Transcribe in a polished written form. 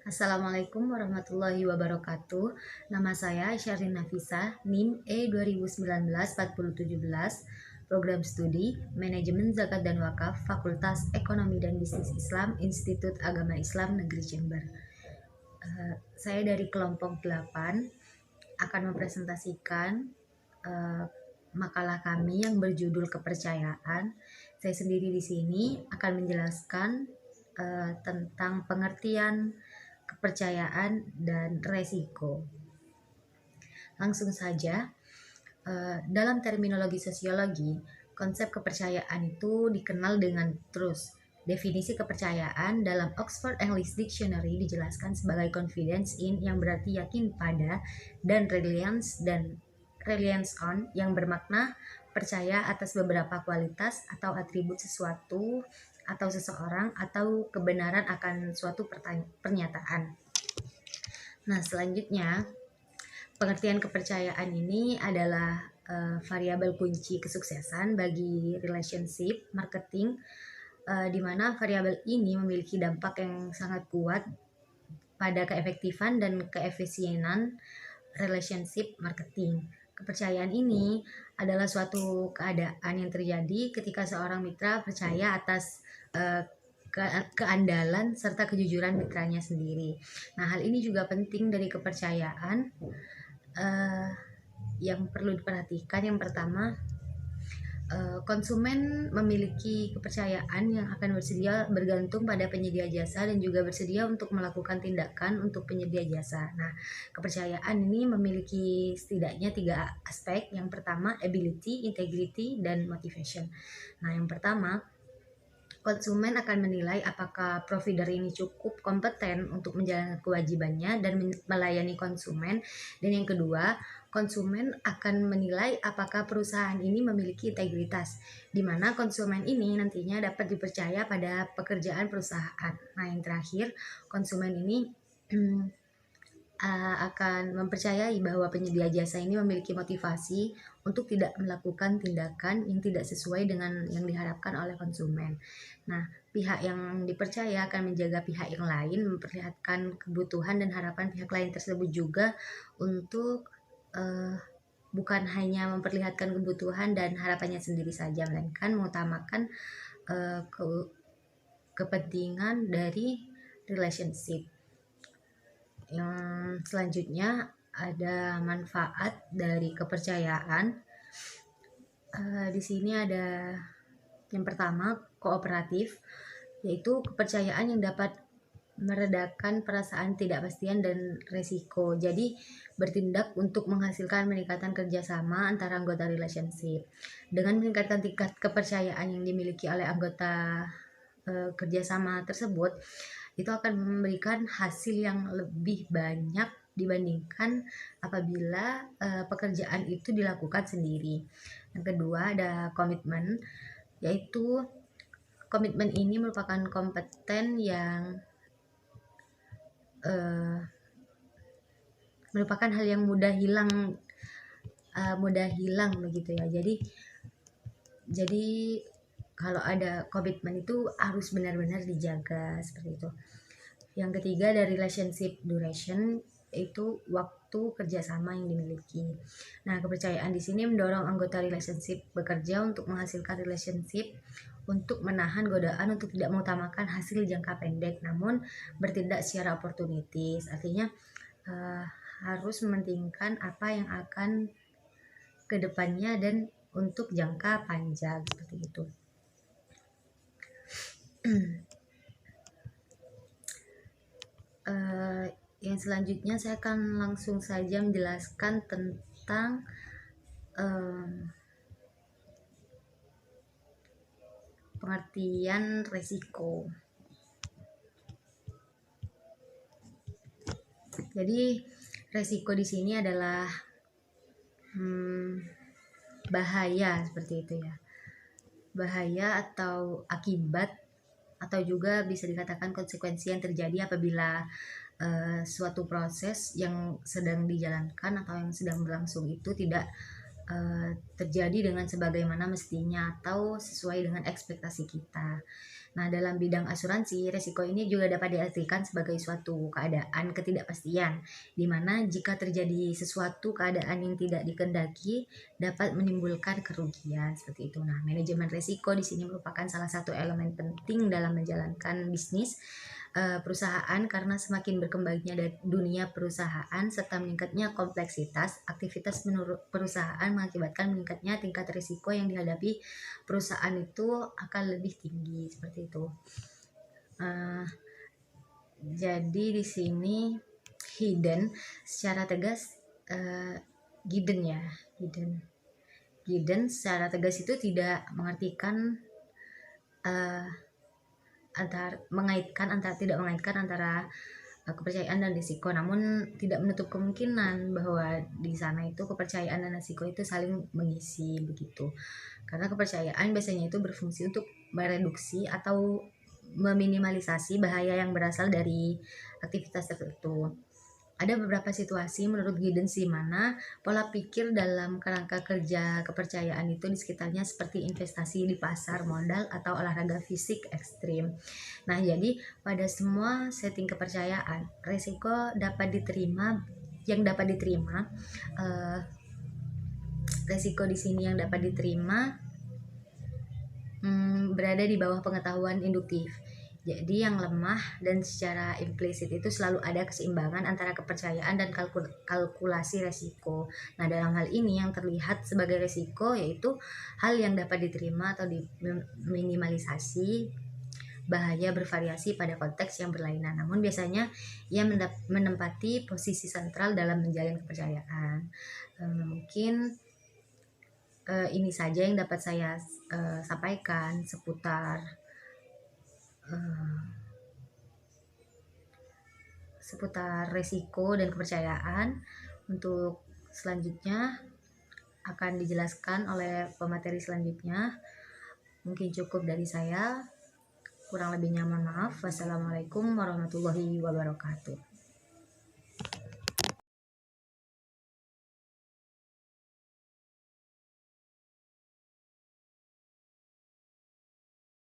Assalamualaikum warahmatullahi wabarakatuh. Nama saya Syahrin Nafisa, NIM E 2019-4017, Program Studi Manajemen Zakat dan Wakaf, Fakultas Ekonomi dan Bisnis Islam, Institut Agama Islam Negeri Jember. Saya dari kelompok 8 akan mempresentasikan makalah kami yang berjudul kepercayaan. Saya sendiri di sini akan menjelaskan tentang pengertian kepercayaan dan resiko. Langsung saja, dalam terminologi sosiologi, konsep kepercayaan itu dikenal dengan trust. Definisi kepercayaan dalam Oxford English Dictionary dijelaskan sebagai confidence in, yang berarti yakin pada, dan reliance on, yang bermakna percaya atas beberapa kualitas atau atribut sesuatu atau seseorang atau kebenaran akan suatu pernyataan. Nah, selanjutnya, pengertian kepercayaan ini adalah variabel kunci kesuksesan bagi relationship marketing, di mana variabel ini memiliki dampak yang sangat kuat pada keefektifan dan keefisienan relationship marketing. Kepercayaan ini adalah suatu keadaan yang terjadi ketika seorang mitra percaya atas keandalan serta kejujuran mitranya sendiri. Nah, hal ini juga penting dari kepercayaan. Yang perlu diperhatikan, yang pertama, konsumen memiliki kepercayaan yang akan bergantung pada penyedia jasa dan juga bersedia untuk melakukan tindakan untuk penyedia jasa. Nah, kepercayaan ini memiliki setidaknya 3 aspek. Yang pertama, ability, integrity, dan motivation. Nah, yang pertama, konsumen akan menilai apakah provider ini cukup kompeten untuk menjalankan kewajibannya dan melayani konsumen. Dan yang kedua, konsumen akan menilai apakah perusahaan ini memiliki integritas, di mana konsumen ini nantinya dapat dipercaya pada pekerjaan perusahaan. Nah, yang terakhir, konsumen ini akan mempercayai bahwa penyedia jasa ini memiliki motivasi untuk tidak melakukan tindakan yang tidak sesuai dengan yang diharapkan oleh konsumen. Nah, pihak yang dipercaya akan menjaga pihak yang lain, memperlihatkan kebutuhan dan harapan pihak lain tersebut juga untuk bukan hanya memperlihatkan kebutuhan dan harapannya sendiri saja, melainkan mengutamakan kepentingan dari relationship. Yang selanjutnya ada manfaat dari kepercayaan. Di sini ada yang pertama, kooperatif, yaitu kepercayaan yang dapat meredakan perasaan ketidakpastian dan resiko. Jadi bertindak untuk menghasilkan peningkatan kerjasama antara anggota relationship. Dengan meningkatkan tingkat kepercayaan yang dimiliki oleh anggota kerjasama tersebut, itu akan memberikan hasil yang lebih banyak dibandingkan apabila pekerjaan itu dilakukan sendiri. Yang kedua, ada komitmen, yaitu komitmen ini merupakan kompeten yang merupakan hal yang mudah hilang begitu ya. Jadi kalau ada komitmen itu harus benar-benar dijaga, seperti itu. Yang ketiga, dari relationship duration, itu waktu kerjasama yang dimiliki. Nah, kepercayaan di sini mendorong anggota relationship bekerja untuk menghasilkan relationship, untuk menahan godaan untuk tidak mengutamakan hasil jangka pendek, namun bertindak secara opportunities. Artinya harus mementingkan apa yang akan ke depannya dan untuk jangka panjang, seperti itu. Yang selanjutnya saya akan langsung saja menjelaskan tentang pengertian resiko. Jadi resiko di sini adalah bahaya, seperti itu ya. Bahaya atau akibat, atau juga bisa dikatakan konsekuensi yang terjadi apabila suatu proses yang sedang dijalankan atau yang sedang berlangsung itu tidak terjadi dengan sebagaimana mestinya atau sesuai dengan ekspektasi kita. Nah, dalam bidang asuransi, resiko ini juga dapat diartikan sebagai suatu keadaan ketidakpastian, di mana jika terjadi sesuatu keadaan yang tidak dikehendaki dapat menimbulkan kerugian seperti itu. Nah, manajemen resiko di sini merupakan salah satu elemen penting dalam menjalankan bisnis perusahaan karena semakin berkembangnya dunia perusahaan serta meningkatnya kompleksitas aktivitas menurut perusahaan mengakibatkan meningkatnya tingkat risiko yang dihadapi perusahaan itu akan lebih tinggi seperti itu. Uh, jadi di sini hidden secara tegas hidden ya hidden secara tegas itu tidak mengartikan tidak mengaitkan antara kepercayaan dan risiko, namun tidak menutup kemungkinan bahwa di sana itu kepercayaan dan risiko itu saling mengisi begitu. Karena kepercayaan biasanya itu berfungsi untuk mereduksi atau meminimalisasi bahaya yang berasal dari aktivitas tertentu. Ada beberapa situasi menurut Giddens di mana pola pikir dalam kerangka kerja kepercayaan itu di sekitarnya seperti investasi di pasar modal atau olahraga fisik ekstrim. Nah, jadi pada semua setting kepercayaan, risiko dapat diterima resiko di sini yang dapat diterima berada di bawah pengetahuan induktif. Jadi yang lemah dan secara implisit itu selalu ada keseimbangan antara kepercayaan dan kalkulasi resiko. Nah, dalam hal ini yang terlihat sebagai resiko yaitu hal yang dapat diterima atau diminimalisasi. Bahaya bervariasi pada konteks yang berlainan, namun biasanya ia menempati posisi sentral dalam menjalin kepercayaan. Mungkin ini saja yang dapat saya sampaikan seputar resiko dan kepercayaan. Untuk selanjutnya akan dijelaskan oleh pemateri selanjutnya. Mungkin cukup dari saya, kurang lebihnya mohon maaf. Wassalamualaikum warahmatullahi wabarakatuh.